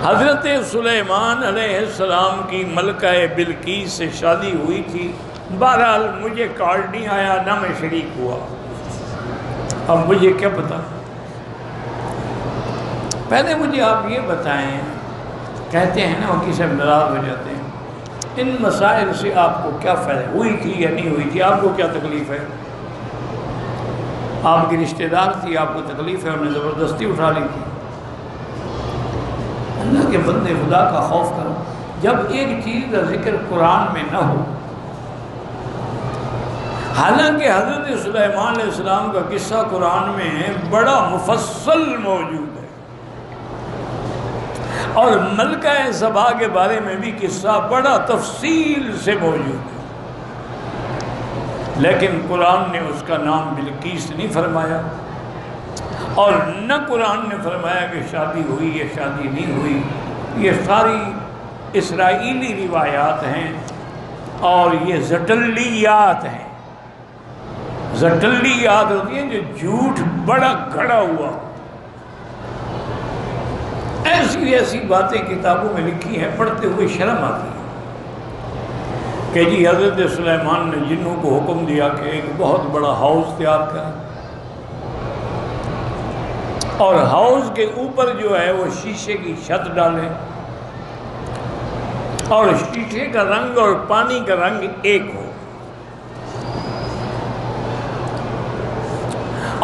حضرت سلیمان علیہ السلام کی ملکہ بلقیس سے شادی ہوئی تھی. بہرحال مجھے کارڈ نہیں آیا، نہ میں شریک ہوا. اب مجھے کیا پتا. پہلے مجھے آپ یہ بتائیں، کہتے ہیں نا وکیل صاحب ناراض ہو جاتے ہیں، ان مسائل سے آپ کو کیا فائدہ؟ ہوئی تھی یا نہیں ہوئی تھی؟ آپ کو کیا تکلیف ہے؟ آپ کی رشتہ دار تھی، آپ کو تکلیف ہے، انہیں زبردستی اٹھا لی تھی. اللہ کے بندے خدا کا خوف کرو. جب ایک چیز کا ذکر قرآن میں نہ ہو، حالانکہ حضرت سلیمان علیہ السلام کا قصہ قرآن میں بڑا مفصل موجود ہے، اور ملکہ سبا کے بارے میں بھی قصہ بڑا تفصیل سے موجود ہے، لیکن قرآن نے اس کا نام بلقیس نہیں فرمایا، اور نہ قرآن نے فرمایا کہ شادی ہوئی یا شادی نہیں ہوئی. یہ ساری اسرائیلی روایات ہیں، اور یہ زٹلیات ہیں. زٹلیات ہوتی ہیں جو جھوٹ بڑا گھڑا ہوا. ایسی ایسی باتیں کتابوں میں لکھی ہیں، پڑھتے ہوئے شرم آتی ہے کہ جی حضرت سلیمان نے جنوں کو حکم دیا کہ ایک بہت بڑا ہاؤس تیار کریں، اور ہاؤس کے اوپر جو ہے وہ شیشے کی چھت ڈالیں، اور شیشے کا رنگ اور پانی کا رنگ ایک ہو.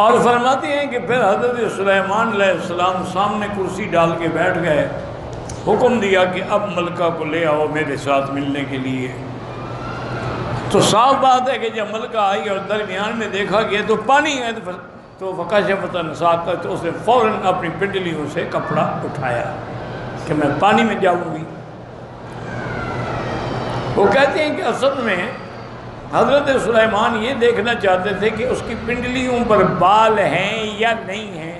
اور فرماتے ہیں کہ پھر حضرت سلیمان علیہ السلام سامنے کرسی ڈال کے بیٹھ گئے، حکم دیا کہ اب ملکہ کو لے آؤ میرے ساتھ ملنے کے لیے. تو صاف بات ہے کہ جب ملکہ آئی اور درمیان میں دیکھا گیا تو پانی ہے، تو فکشفت عن ساقیہ، تو اس نے فوراً اپنی پنڈلیوں سے کپڑا اٹھایا کہ میں پانی میں جاؤں گی. وہ کہتے ہیں کہ اصل میں حضرت سلیمان یہ دیکھنا چاہتے تھے کہ اس کی پنڈلیوں پر بال ہیں یا نہیں ہیں.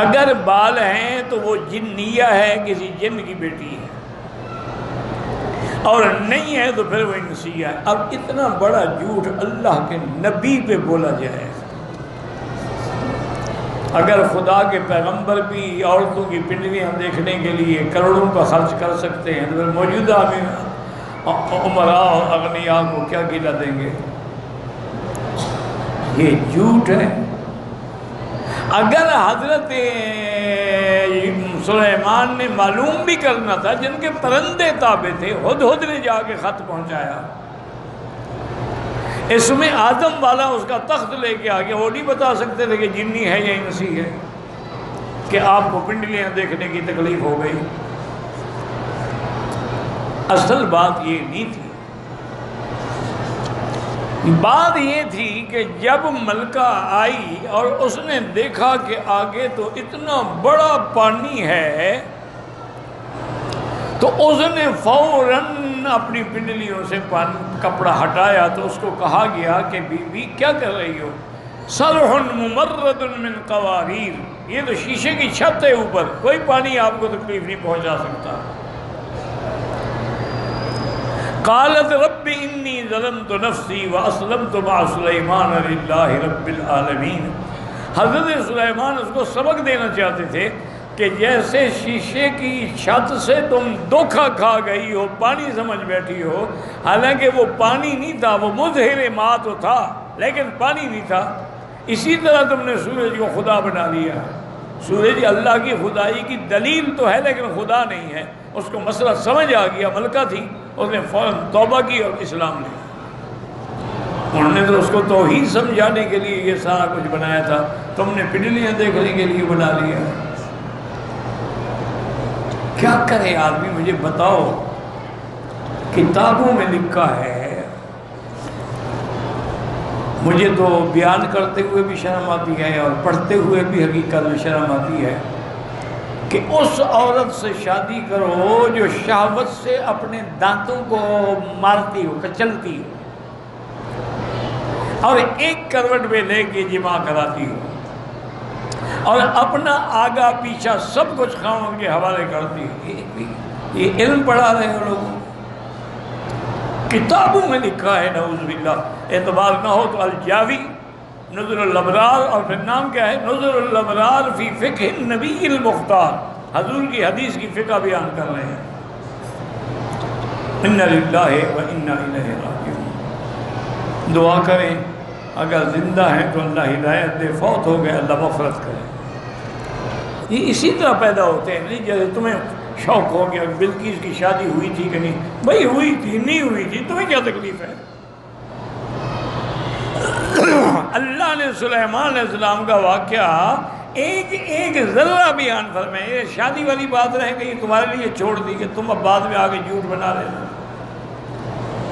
اگر بال ہیں تو وہ جنیہ ہے، کسی جن کی بیٹی ہے، اور نہیں ہے تو پھر وہ انسیہ ہے. اب اتنا بڑا جھوٹ اللہ کے نبی پہ بولا جائے. اگر خدا کے پیغمبر بھی عورتوں کی پنڈلیاں دیکھنے کے لیے کروڑوں کا خرچ کر سکتے ہیں، تو پھر موجودہ عمراء اور اغنیاء کو کیا گلا دیں گے؟ یہ جھوٹ ہے. اگر حضرت سلیمان نے معلوم بھی کرنا تھا، جن کے پرندے تابع تھے، ہدہد نے جا کے خط پہنچایا. اس میں آدم والا اس کا تخت لے کے آ گیا. وہ نہیں بتا سکتے تھے کہ جنی ہے یا انسی ہے، کہ آپ کو پنڈلیاں دیکھنے کی تکلیف ہو گئی. اصل بات یہ نہیں تھی. بات یہ تھی کہ جب ملکہ آئی اور اس نے دیکھا کہ آگے تو اتنا بڑا پانی ہے، تو اس نے فوراً اپنی پنڈلیوں سے کپڑا ہٹایا. تو اس کو کہا گیا کہ بی بی کیا کر رہی ہو؟ صرح ممرد من قواریر، یہ تو شیشے کی چھت ہے اوپر، کوئی پانی آپ کو تکلیف نہیں پہنچا سکتا. قالت رب انی ظلمت نفسی واسلمت مع سلیمان للہ رب العالمین. حضرت سلیمان اس کو سبق دینا چاہتے تھے کہ جیسے شیشے کی چھت سے تم دھوکہ کھا گئی ہو، پانی سمجھ بیٹھی ہو، حالانکہ وہ پانی نہیں تھا، وہ مظہر ماء تو تھا لیکن پانی نہیں تھا. اسی طرح تم نے سورج کو خدا بنا لیا. سورج اللہ کی خدائی کی دلیل تو ہے لیکن خدا نہیں ہے. اس کو مسئلہ سمجھ آ گیا، ملکہ تھی، اس نے فوراً توبہ کی اور اسلام لے. انہوں نے تو اس کو توحید سمجھانے کے لیے یہ سارا کچھ بنایا تھا، تم نے پنڈلیاں دیکھنے کے لیے بنا لیا. کیا کرے آدمی؟ مجھے بتاؤ. کتابوں میں لکھا ہے، مجھے تو بیان کرتے ہوئے بھی شرم آتی ہے اور پڑھتے ہوئے بھی حقیقت میں شرم آتی ہے کہ اس عورت سے شادی کرو جو شہوت سے اپنے دانتوں کو مارتی ہو، کچلتی ہو، اور ایک کروٹ میں لے کے جمع کراتی ہو، اور اپنا آگا پیچھا سب کچھ خاوند کے حوالے کرتی ہو. یہ علم پڑھا رہے ہو لوگوں. کتابوں میں لکھا ہے، نعوذ باللہ. اعتبار نہ ہو تو الجاوی نظر الابرار، اور پھر نام کیا ہے؟ نظر الابرار فی فقہ النبی المختار، حضور کی حدیث کی فقہ بیان کر رہے ہیں۔ انا للہ و انا الیہ راجعون۔ دعا کریں، اگر زندہ ہیں تو اللہ ہدایت دے، فوت ہو گئے اللہ مغفرت کرے۔ یہ اسی طرح پیدا ہوتے ہیں، نہیں جیسے تمہیں شوق ہو گیا بلقیس کی شادی ہوئی تھی کہ نہیں، بھائی ہوئی تھی نہیں ہوئی تھی، تمہیں کیا تکلیف ہے؟ اللہ نے سلیمان علیہ السلام کا واقعہ ایک ذرہ بیان فرمائے، یہ شادی والی بات رہ گئی تمہارے لیے چھوڑ دی کہ تم اب بعد میں آگے جھوٹ بنا رہے ہو۔